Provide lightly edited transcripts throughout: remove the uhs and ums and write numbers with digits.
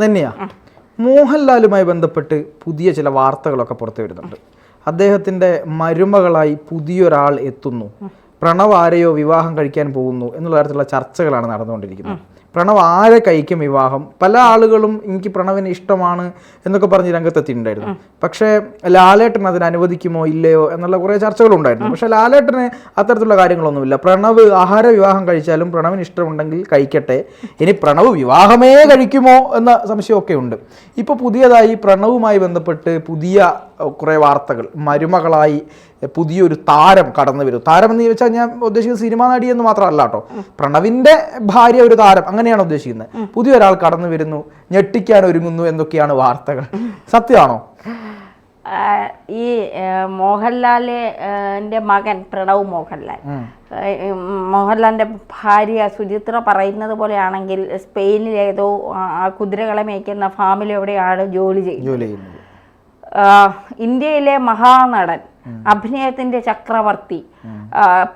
തന്നെയാ. മോഹൻലാലുമായി ബന്ധപ്പെട്ട് പുതിയ ചില വാർത്തകളൊക്കെ പുറത്തു വരുന്നുണ്ട്. അദ്ദേഹത്തിൻ്റെ മരുമകളായി പുതിയൊരാൾ എത്തുന്നു, പ്രണവ് ആരെയോ വിവാഹം കഴിക്കാൻ പോകുന്നു എന്നുള്ള തരത്തിലുള്ള ചർച്ചകളാണ് നടന്നുകൊണ്ടിരിക്കുന്നത്. പ്രണവ് ആരെ കഴിക്കും വിവാഹം? പല ആളുകളും എനിക്ക് പ്രണവിന് ഇഷ്ടമാണ് എന്നൊക്കെ പറഞ്ഞ് രംഗത്തെത്തിയിട്ടുണ്ടായിരുന്നു. പക്ഷേ ലാലേട്ടൻ അതിന് അനുവദിക്കുമോ ഇല്ലയോ എന്നുള്ള കുറേ ചർച്ചകളുണ്ടായിരുന്നു. പക്ഷേ ലാലേട്ടന് അത്തരത്തിലുള്ള കാര്യങ്ങളൊന്നുമില്ല. പ്രണവ് ആഹാര വിവാഹം കഴിച്ചാലും പ്രണവിന് ഇഷ്ടമുണ്ടെങ്കിൽ കഴിക്കട്ടെ, ഇനി പ്രണവ് വിവാഹമേ കഴിക്കുമോ എന്ന സംശയമൊക്കെ ഉണ്ട്. ഇപ്പോൾ പുതിയതായി പ്രണവുമായി ബന്ധപ്പെട്ട് പുതിയ കുറേ വാർത്തകൾ, മരുമകളായി പുതിയൊരു താരം കടന്നു വരും. താരം എന്ന് ചോദിച്ചാൽ ഞാൻ ഉദ്ദേശിക്കുന്നത് സിനിമാ നടി എന്ന് മാത്രമല്ല കേട്ടോ, പ്രണവിൻ്റെ ഭാര്യ ഒരു താരം, അങ്ങനെയാണ് ഉദ്ദേശിക്കുന്നത്. പുതിയൊരാൾ കടന്നു വരുന്നു, ഞെട്ടിക്കാൻ ഒരുങ്ങുന്നു എന്നൊക്കെയാണ് വാർത്തകൾ. സത്യമാണോ? ഈ മോഹൻലാലിന്റെ മകൻ പ്രണവ് മോഹൻലാൽ, മോഹൻലാലിന്റെ ഭാര്യ സുചിത്ര പറയുന്നത് പോലെയാണെങ്കിൽ സ്പെയിനിലേതോ കുതിരകളെ മേയ്ക്കുന്ന ഫാമിൽ എവിടെയാണ് ജോലി ചെയ്യുന്നത്. ഇന്ത്യയിലെ മഹാനടൻ, അഭിനയത്തിന്റെ ചക്രവർത്തി,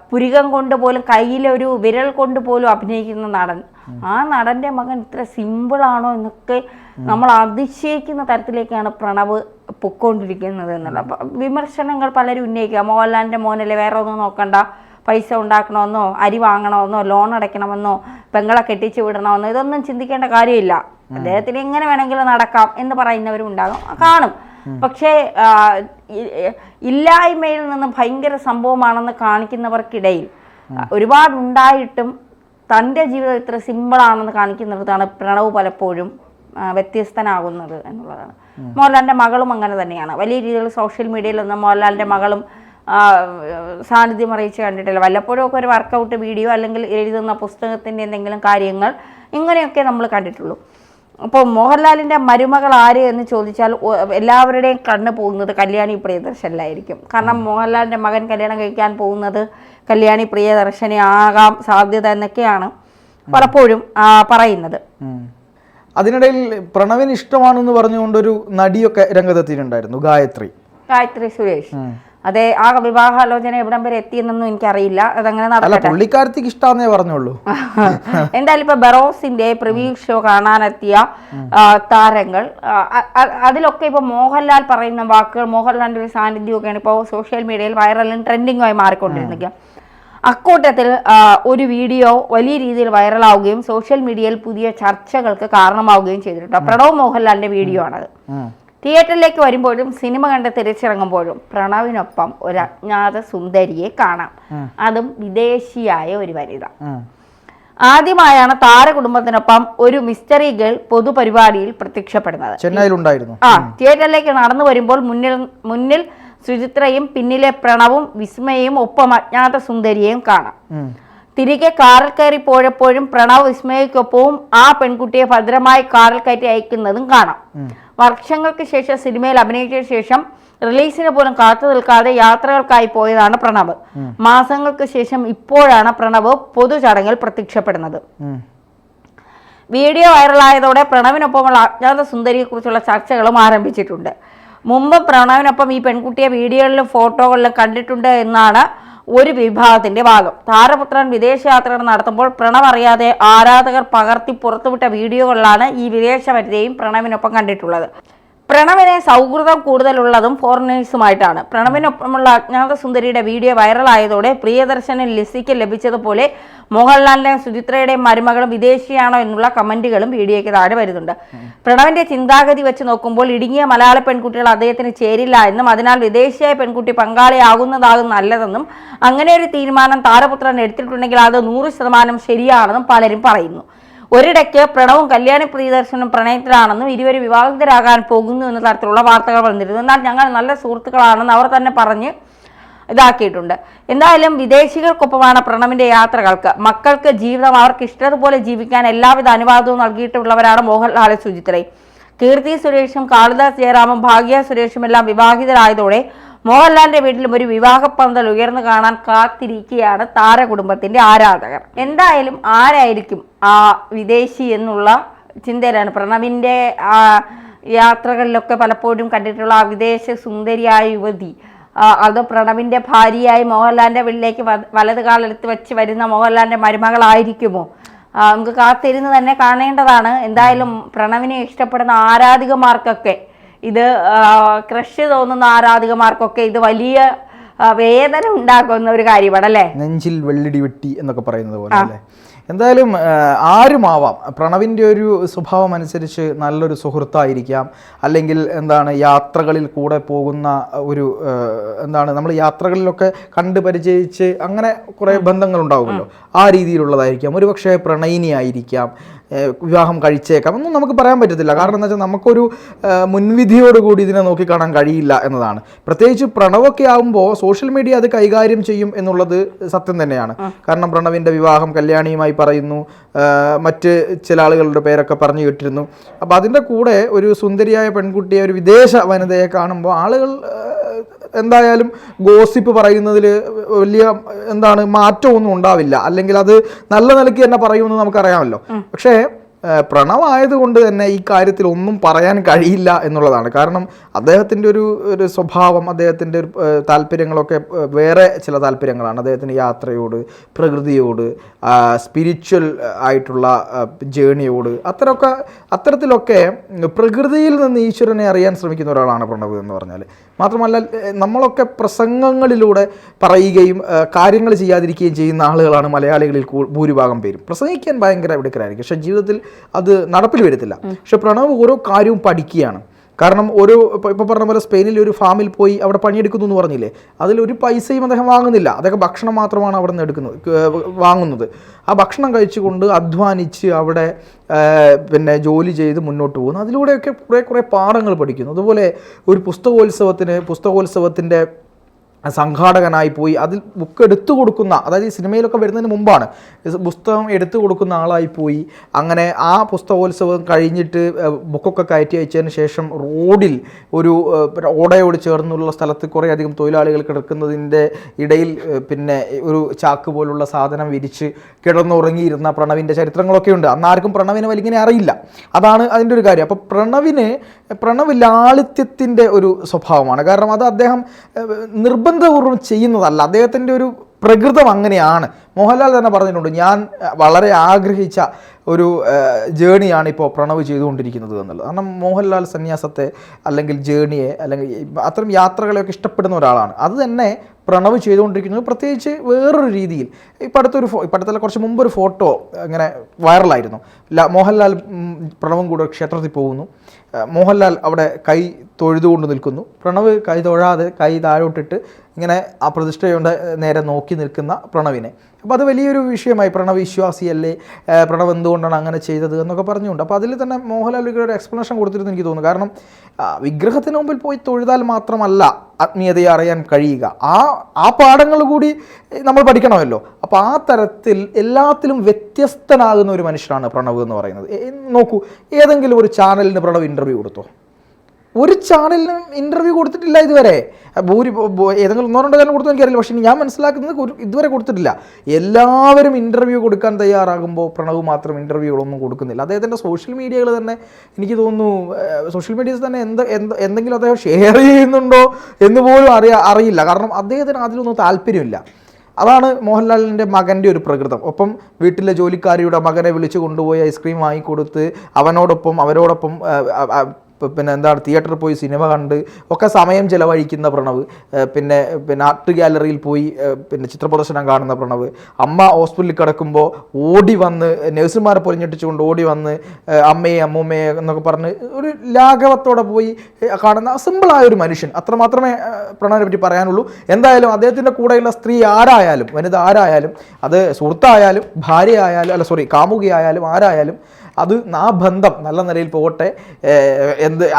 പുരികം കൊണ്ട് പോലും കയ്യിലൊരു വിരൽ കൊണ്ട് പോലും അഭിനയിക്കുന്ന നടൻ, ആ നടന്റെ മകൻ ഇത്ര സിമ്പിളാണോ എന്നൊക്കെ നമ്മൾ അതിശയിക്കുന്ന തരത്തിലേക്കാണ് പ്രണവ് പൊക്കോണ്ടിരിക്കുന്നത് എന്നുള്ള വിമർശനങ്ങൾ പലരും ഉന്നയിക്കുക. മോഹൻലാലിന്റെ മോനല്ലേ, വേറെ ഒന്നും നോക്കണ്ട, പൈസ ഉണ്ടാക്കണമെന്നോ അരി വാങ്ങണമെന്നോ ലോൺ അടയ്ക്കണമെന്നോ പെങ്ങളെ കെട്ടിച്ചു വിടണമെന്നോ ഇതൊന്നും ചിന്തിക്കേണ്ട കാര്യമില്ല, അദ്ദേഹത്തിന് എങ്ങനെ വേണമെങ്കിലും നടക്കാം എന്ന് പറയുന്നവരും ഉണ്ടാകും, കാണും. പക്ഷേ ഇല്ലായ്മയിൽ നിന്ന് ഭയങ്കര സംഭവമാണെന്ന് കാണിക്കുന്നവർക്കിടയിൽ ഒരുപാടുണ്ടായിട്ടും തൻ്റെ ജീവിതം ഇത്ര സിമ്പിളാണെന്ന് കാണിക്കുന്നിടത്താണ് പ്രണവ് പലപ്പോഴും വ്യത്യസ്തനാകുന്നത് എന്നുള്ളതാണ്. മോഹൻലാലിൻ്റെ മകളും അങ്ങനെ തന്നെയാണ്. വലിയ രീതിയിൽ സോഷ്യൽ മീഡിയയിലൊന്നും മോഹൻലാലിൻ്റെ മകളും സാന്നിധ്യം അറിയിച്ച് കണ്ടിട്ടില്ല. വല്ലപ്പോഴും ഒക്കെ ഒരു വർക്കൗട്ട് വീഡിയോ അല്ലെങ്കിൽ എഴുതുന്ന പുസ്തകത്തിൻ്റെ എന്തെങ്കിലും കാര്യങ്ങൾ ഇങ്ങനെയൊക്കെ നമ്മൾ കണ്ടിട്ടുള്ളൂ. അപ്പോൾ മോഹൻലാലിൻ്റെ മരുമകൾ ആര് എന്ന് ചോദിച്ചാൽ എല്ലാവരുടെയും കണ്ണ് പോകുന്നത് കല്യാണി പ്രിയദർശനിലായിരിക്കും. കാരണം മോഹൻലാലിൻ്റെ മകൻ കല്യാണം കഴിക്കാൻ പോകുന്നത് കല്യാണി പ്രിയദർശനെ ആകാം സാധ്യത എന്നൊക്കെയാണ് പലപ്പോഴും പറയുന്നത്. അതിനിടയിൽ പ്രണവിന് ഇഷ്ടമാണെന്ന് പറഞ്ഞുകൊണ്ടൊരു നടിയൊക്കെ രംഗത്തെത്തിയിട്ടുണ്ടായിരുന്നു, ഗായത്രി സുരേഷ്. അതെ, ആ വിവാഹാലോചന എവിടം വരെ എത്തിയെന്നൊന്നും എനിക്കറിയില്ല, അതങ്ങനെ നടക്കട്ടെ. പുള്ളിക്കാരത്തിക്ക് ഇഷ്ടാന്നേ പറഞ്ഞോളൂ. എന്തായാലും ഇപ്പൊ ബറോസിന്റെ പ്രിവ്യൂ ഷോ കാണാനെത്തിയ താരങ്ങൾ, അതിലൊക്കെ ഇപ്പൊ മോഹൻലാൽ പറയുന്ന വാക്കുകൾ, മോഹൻലാലിന്റെ ഒരു സാന്നിധ്യമൊക്കെയാണ് ഇപ്പോൾ സോഷ്യൽ മീഡിയയിൽ വൈറലും ട്രെൻഡിങ്ങുമായി മാറിക്കൊണ്ടിരുന്നത്. അക്കൂട്ടത്തിൽ ഒരു വീഡിയോ വലിയ രീതിയിൽ വൈറലാവുകയും സോഷ്യൽ മീഡിയയിൽ പുതിയ ചർച്ചകൾക്ക് കാരണമാവുകയും ചെയ്തിട്ടുണ്ട്. പ്രണവ് മോഹൻലാലിന്റെ വീഡിയോ ആണത്. തിയേറ്ററിലേക്ക് വരുമ്പോഴും സിനിമ കണ്ട് തിരിച്ചിറങ്ങുമ്പോഴും പ്രണവിനൊപ്പം ഒരു അജ്ഞാത സുന്ദരിയെ കാണാം, അതും വിദേശിയായ ഒരു വനിത. ആദ്യമായാണ് താരകുടുംബത്തിനൊപ്പം ഒരു മിസ്റ്ററി ഗേൾ പൊതുപരിപാടിയിൽ പ്രത്യക്ഷപ്പെടുന്നത്. ചെന്നൈയിലുണ്ടായിരുന്നു. തിയേറ്ററിലേക്ക് നടന്നു വരുമ്പോൾ മുന്നിൽ സുചിത്രയും പിന്നിലെ പ്രണവും വിസ്മയയും ഒപ്പം അജ്ഞാത സുന്ദരിയെയും കാണാം. തിരികെ കാറിൽ കയറി പോയപ്പോഴും പ്രണവ് വിസ്മയക്കൊപ്പവും ആ പെൺകുട്ടിയെ ഭദ്രമായി കാറിൽ കയറ്റി അയക്കുന്നതും കാണാം. വർഷങ്ങൾക്ക് ശേഷം സിനിമയിൽ അഭിനയിച്ച ശേഷം റിലീസിന് പോലും കാത്തു നിൽക്കാതെ യാത്രകൾക്കായി പോയതാണ് പ്രണവ്. മാസങ്ങൾക്ക് ശേഷം ഇപ്പോഴാണ് പ്രണവ് പൊതുചടങ്ങിൽ പ്രത്യക്ഷപ്പെടുന്നത്. വീഡിയോ വൈറലായതോടെ പ്രണവിനൊപ്പമുള്ള അജ്ഞാത സുന്ദരിയെ കുറിച്ചുള്ള ചർച്ചകളും ആരംഭിച്ചിട്ടുണ്ട്. മുമ്പ് പ്രണവിനൊപ്പം ഈ പെൺകുട്ടിയെ വീഡിയോകളിലും ഫോട്ടോകളിലും കണ്ടിട്ടുണ്ട് എന്നാണ് ഒരു വിഭാഗത്തിന്റെ വാദം. താരപുത്രൻ വിദേശയാത്രകൾ നടത്തുമ്പോൾ പ്രണവ് അറിയാതെ ആരാധകർ പകർത്തി പുറത്തുവിട്ട വീഡിയോകളിലാണ് ഈ വിദേശ വനിതയും പ്രണവിനൊപ്പം കണ്ടിട്ടുള്ളത്. പ്രണവിനെ സൗഹൃദം കൂടുതലുള്ളതും ഫോറിനേഴ്സുമായിട്ടാണ്. പ്രണവിനൊപ്പമുള്ള അജ്ഞാത സുന്ദരിയുടെ വീഡിയോ വൈറലായതോടെ പ്രിയദർശന് ലിസിക്ക് ലഭിച്ചതുപോലെ മോഹൻലാലിന്റെയും സുചിത്രയുടെയും മരുമകളും വിദേശിയാണോ എന്നുള്ള കമന്റുകളും വീഡിയോയ്ക്ക് താഴെ വരുന്നുണ്ട്. പ്രണവിന്റെ ചിന്താഗതി വെച്ച് നോക്കുമ്പോൾ ഇടുങ്ങിയ മലയാള പെൺകുട്ടികൾ അദ്ദേഹത്തിന് ചേരില്ല എന്നും അതിനാൽ വിദേശിയായ പെൺകുട്ടി പങ്കാളിയാകുന്നതാകും നല്ലതെന്നും അങ്ങനെ ഒരു തീരുമാനം താരപുത്രൻ എടുത്തിട്ടുണ്ടെങ്കിൽ അത് 100% ശരിയാണെന്നും പലരും പറയുന്നു. ഒരിടയ്ക്ക് പ്രണവും കല്യാണി പ്രിയദർശനും പ്രണയത്തിലാണെന്നും ഇരുവരും വിവാഹിതരാകാൻ പോകുന്നു എന്ന തരത്തിലുള്ള വാർത്തകൾ വന്നിരുന്നു. എന്നാൽ ഞങ്ങൾ നല്ല സുഹൃത്തുക്കളാണെന്ന് അവർ തന്നെ പറഞ്ഞ് ഇതാക്കിയിട്ടുണ്ട്. എന്തായാലും വിദേശികൾക്കൊപ്പമാണ് പ്രണവിന്റെ യാത്രകൾക്ക്. മക്കൾക്ക് ജീവിതം അവർക്ക് ഇഷ്ടതുപോലെ ജീവിക്കാൻ എല്ലാവിധ അനുവാദവും നൽകിയിട്ടുള്ളവരാണ് മോഹൻലാൽ, സുചിത്രയും. കീർത്തി സുരേഷും കാളിദാസ് ജയറാമും ഭാഗ്യ സുരേഷും എല്ലാം വിവാഹിതരായതോടെ മോഹൻലാലിന്റെ വീട്ടിലും ഒരു വിവാഹപ്പന്തൽ ഉയർന്നു കാണാൻ കാത്തിരിക്കുകയാണ് താരകുടുംബത്തിന്റെ ആരാധകർ. എന്തായാലും ആരായിരിക്കും ആ വിദേശി എന്നുള്ള ചിന്തയിലാണ്. പ്രണവിന്റെ യാത്രകളിലൊക്കെ പലപ്പോഴും കണ്ടിട്ടുള്ള ആ വിദേശ സുന്ദരിയായ യുവതി, അത് പ്രണവിന്റെ ഭാര്യയായി മോഹൻലാലിന്റെ വീട്ടിലേക്ക് വലത് കാലെടുത്ത് വെച്ച് വരുന്ന മോഹൻലാലിന്റെ മരുമകളായിരിക്കുമോ? നമുക്ക് കാത്തിരുന്ന് തന്നെ കാണേണ്ടതാണ്. എന്തായാലും പ്രണവിനെ ഇഷ്ടപ്പെടുന്ന ആരാധികമാർക്കൊക്കെ ഇത്, ക്രഷ് തോന്നുന്ന ആരാധികമാർക്കൊക്കെ ഇത് വലിയ വേദന ഉണ്ടാക്കുന്ന ഒരു കാര്യമാണ് അല്ലേ? നെഞ്ചിൽ വെള്ളിടി വെട്ടി എന്നൊക്കെ പറയുന്നത് പോലെ അല്ലേ? എന്തായാലും ആരുമാവാം, പ്രണവിൻ്റെ ഒരു സ്വഭാവം അനുസരിച്ച് നല്ലൊരു സുഹൃത്തായിരിക്കാം, അല്ലെങ്കിൽ യാത്രകളിൽ കൂടെ പോകുന്ന ഒരു നമ്മൾ യാത്രകളിലൊക്കെ കണ്ട് പരിചയിച്ച് അങ്ങനെ കുറേ ബന്ധങ്ങളുണ്ടാവുമല്ലോ, ആ രീതിയിലുള്ളതായിരിക്കാം. ഒരുപക്ഷെ പ്രണയിനിയായിരിക്കാം, വിവാഹം കഴിച്ചേക്കാം, ഒന്നും നമുക്ക് പറയാൻ പറ്റത്തില്ല. കാരണം എന്താ വെച്ചാൽ നമുക്കൊരു മുൻവിധിയോടുകൂടി ഇതിനെ നോക്കിക്കാണാൻ കഴിയില്ല എന്നതാണ്. പ്രത്യേകിച്ച് പ്രണവൊക്കെ ആകുമ്പോൾ സോഷ്യൽ മീഡിയ അത് കൈകാര്യം ചെയ്യും എന്നുള്ളത് സത്യം തന്നെയാണ്. കാരണം പ്രണവിൻ്റെ വിവാഹം കല്യാണിയുമായി പറയുന്നു, മറ്റ് ചില ആളുകളുടെ പേരൊക്കെ പറഞ്ഞു കേട്ടിരുന്നു. അപ്പോൾ അതിൻ്റെ കൂടെ ഒരു സുന്ദരിയായ പെൺകുട്ടിയെ, ഒരു വിദേശ വനിതയെ കാണുമ്പോൾ ആളുകൾ എന്തായാലും ഗോസിപ്പ് പറയുന്നതിൽ വലിയ മാറ്റമൊന്നും ഉണ്ടാവില്ല, അല്ലെങ്കിൽ അത് നല്ല നിലയ്ക്ക് തന്നെ പറയുമെന്ന് നമുക്കറിയാമല്ലോ. പക്ഷേ പ്രണവായതുകൊണ്ട് തന്നെ ഈ കാര്യത്തിൽ ഒന്നും പറയാൻ കഴിയില്ല എന്നുള്ളതാണ്. കാരണം അദ്ദേഹത്തിൻ്റെ ഒരു സ്വഭാവം, അദ്ദേഹത്തിൻ്റെ ഒരു താല്പര്യങ്ങളൊക്കെ വേറെ ചില താല്പര്യങ്ങളാണ്. അദ്ദേഹത്തിന് യാത്രയോട്, പ്രകൃതിയോട്, സ്പിരിച്വൽ ആയിട്ടുള്ള ജേണിയോട്, അത്തരത്തിലൊക്കെ പ്രകൃതിയിൽ നിന്ന് ഈശ്വരനെ അറിയാൻ ശ്രമിക്കുന്ന ഒരാളാണ് പ്രണവ് എന്ന് പറഞ്ഞാൽ. മാത്രമല്ല നമ്മളൊക്കെ പ്രസംഗങ്ങളിലൂടെ പറയുകയും കാര്യങ്ങൾ ചെയ്യാതിരിക്കുകയും ചെയ്യുന്ന ആളുകളാണ് മലയാളികളിൽ ഭൂരിഭാഗം പേരും. പ്രസംഗിക്കാൻ ഭയങ്കര എടുക്കലായിരിക്കും, പക്ഷേ ജീവിതത്തിൽ അത് നടപ്പിൽ വരുത്തില്ല. പക്ഷെ പ്രണവ് ഓരോ കാര്യവും പഠിക്കുകയാണ്. കാരണം ഇപ്പോൾ പറഞ്ഞ പോലെ സ്പെയിനിൽ ഒരു ഫാമിൽ പോയി അവിടെ പണിയെടുക്കുന്നു എന്ന് പറഞ്ഞില്ലേ, അതിലൊരു പൈസയും അദ്ദേഹം വാങ്ങുന്നില്ല. അദ്ദേഹം ഭക്ഷണം മാത്രമാണ് അവിടെ നിന്ന് വാങ്ങുന്നത്. ആ ഭക്ഷണം കഴിച്ചുകൊണ്ട് അധ്വാനിച്ച് അവിടെ ജോലി ചെയ്ത് മുന്നോട്ട് പോകുന്നു. അതിലൂടെയൊക്കെ കുറേ പാഠങ്ങൾ പഠിക്കുന്നു. അതുപോലെ ഒരു പുസ്തകോത്സവത്തിൻ്റെ സംഘാടകനായി പോയി അതിൽ ബുക്ക് എടുത്തു കൊടുക്കുന്ന, അതായത് ഈ സിനിമയിലൊക്കെ വരുന്നതിന് മുമ്പാണ്, പുസ്തകം എടുത്തു കൊടുക്കുന്ന ആളായി പോയി. അങ്ങനെ ആ പുസ്തകോത്സവം കഴിഞ്ഞിട്ട് ബുക്കൊക്കെ കയറ്റി അയച്ചതിന് ശേഷം റോഡിൽ ഓടയോട് ചേർന്നുള്ള സ്ഥലത്ത് കുറേ അധികം തൊഴിലാളികൾ കിടക്കുന്നതിൻ്റെ ഇടയിൽ ഒരു ചാക്ക് പോലുള്ള സാധനം വിരിച്ച് കിടന്നുറങ്ങിയിരുന്ന പ്രണവിൻ്റെ ചരിത്രങ്ങളൊക്കെ ഉണ്ട്. അന്നാർക്കും പ്രണവിനെ വലിങ്ങനെ അറിയില്ല. അതാണ് അതിൻ്റെ ഒരു കാര്യം. അപ്പോൾ പ്രണവ് ലാളിത്യത്തിൻ്റെ ഒരു സ്വഭാവമാണ്. കാരണം അത് അദ്ദേഹം നിർബന്ധപൂർവ്വം ചെയ്യുന്നതല്ല, അദ്ദേഹത്തിൻ്റെ ഒരു പ്രകൃതം അങ്ങനെയാണ്. മോഹൻലാൽ തന്നെ പറഞ്ഞിട്ടുണ്ട്, ഞാൻ വളരെ ആഗ്രഹിച്ച ഒരു ജേണിയാണ് ഇപ്പോൾ പ്രണവ് ചെയ്തുകൊണ്ടിരിക്കുന്നത് എന്നുള്ളത്. കാരണം മോഹൻലാൽ സന്യാസത്തെ അല്ലെങ്കിൽ ജേണിയെ അല്ലെങ്കിൽ അത്തരം യാത്രകളെയൊക്കെ ഇഷ്ടപ്പെടുന്ന ഒരാളാണ്. അത് തന്നെ പ്രണവ് ചെയ്തുകൊണ്ടിരിക്കുന്നത് പ്രത്യേകിച്ച് വേറൊരു രീതിയിൽ. ഇപ്പോഴത്തെ കുറച്ച് മുമ്പ് ഒരു ഫോട്ടോ ഇങ്ങനെ വൈറലായിരുന്നു. മോഹൻലാൽ പ്രണവും കൂടെ ക്ഷേത്രത്തിൽ പോകുന്നു. മോഹൻലാൽ അവിടെ കൈ തൊഴുതുകൊണ്ട് നിൽക്കുന്നു. പ്രണവ് കൈ തൊഴാതെ കൈ താഴോട്ടിട്ട് ഇങ്ങനെ ആ പ്രതിഷ്ഠയുടെ നേരെ നോക്കി നിൽക്കുന്ന പ്രണവിനെ. അപ്പോൾ അത് വലിയൊരു വിഷയമായി. പ്രണവ് വിശ്വാസിയല്ലേ, പ്രണവ് എന്തുകൊണ്ടാണ് അങ്ങനെ ചെയ്തത് എന്നൊക്കെ പറഞ്ഞുകൊണ്ട്. അപ്പോൾ അതിൽ തന്നെ മോഹൻലാൽ ഒരു എക്സ്പ്ലനേഷൻ കൊടുത്തിരുന്നു എനിക്ക് തോന്നുന്നു. കാരണം വിഗ്രഹത്തിന് മുമ്പിൽ പോയി തൊഴുതാൽ മാത്രമല്ല ആത്മീയതയെ അറിയാൻ കഴിയുക, ആ പാഠങ്ങൾ കൂടി നമ്മൾ പഠിക്കണമല്ലോ. അപ്പോൾ ആ തരത്തിൽ എല്ലാത്തിലും വ്യത്യസ്തനാകുന്ന ഒരു മനുഷ്യനാണ് പ്രണവ് എന്ന് പറയുന്നത്. നോക്കൂ, ഏതെങ്കിലും ഒരു ചാനലിന് പ്രണവ് ഇൻ്റർവ്യൂ കൊടുത്തോ? ഒരു ചാനലിനും ഇൻ്റർവ്യൂ കൊടുത്തിട്ടില്ല ഇതുവരെ. ഏതെങ്കിലും 1-2 ചാനൽ കൊടുത്തു എനിക്കറിയില്ല, പക്ഷേ ഞാൻ മനസ്സിലാക്കുന്നത് ഇതുവരെ കൊടുത്തിട്ടില്ല. എല്ലാവരും ഇൻ്റർവ്യൂ കൊടുക്കാൻ തയ്യാറാകുമ്പോൾ പ്രണവ് മാത്രം ഇൻ്റർവ്യൂകളൊന്നും കൊടുക്കുന്നില്ല. അദ്ദേഹത്തിൻ്റെ സോഷ്യൽ മീഡിയകൾ തന്നെ എനിക്ക് തോന്നുന്നു, സോഷ്യൽ മീഡിയസ് തന്നെ എന്തെങ്കിലും അദ്ദേഹം ഷെയർ ചെയ്യുന്നുണ്ടോ എന്ന് പോലും അറിയില്ല. കാരണം അദ്ദേഹത്തിന് അതിലൊന്നും താല്പര്യമില്ല. അതാണ് മോഹൻലാലിൻ്റെ മകൻ്റെ ഒരു പ്രകൃതം. ഒപ്പം വീട്ടിലെ ജോലിക്കാരിയുടെ മകനെ വിളിച്ചു കൊണ്ടുപോയി ഐസ്ക്രീം വാങ്ങിക്കൊടുത്ത് അവരോടൊപ്പം തിയേറ്ററിൽ പോയി സിനിമ കണ്ട് ഒക്കെ സമയം ചിലവഴിക്കുന്ന പ്രണവ്. പിന്നെ ആർട്ട് ഗാലറിയിൽ പോയി ചിത്രപ്രദർശനം കാണുന്ന പ്രണവ്. അമ്മ ഹോസ്പിറ്റലിൽ കിടക്കുമ്പോൾ ഓടി വന്ന് നഴ്സുമാരെ പൊലിഞ്ഞിട്ടിച്ചുകൊണ്ട് ഓടി വന്ന് അമ്മൂമ്മയെ എന്നൊക്കെ പറഞ്ഞ് ഒരു ലാഘവത്തോടെ പോയി കാണുന്ന സിമ്പിളായ ഒരു മനുഷ്യൻ. അത്രമാത്രമേ പ്രണവിനെ പറ്റി പറയാനുള്ളൂ. എന്തായാലും അദ്ദേഹത്തിൻ്റെ കൂടെയുള്ള സ്ത്രീ ആരായാലും, വനിത ആരായാലും, അത് സുഹൃത്തായാലും ഭാര്യയായാലും കാമുകിയായാലും ആരായാലും, അത് ആ ബന്ധം നല്ല നിലയിൽ പോകട്ടെ.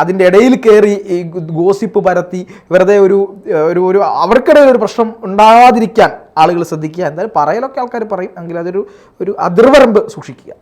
അതിൻ്റെ ഇടയിൽ കയറി ഈ ഗോസിപ്പ് പരത്തി വെറുതെ ഒരു അവർക്കിടയിൽ ഒരു പ്രശ്നം ഉണ്ടാകാതിരിക്കാൻ ആളുകൾ ശ്രദ്ധിക്കുക. എന്തായാലും പറയലൊക്കെ ആൾക്കാർ പറയും, എങ്കിൽ അതൊരു അതിർവരമ്പ് സൂക്ഷിക്കുക.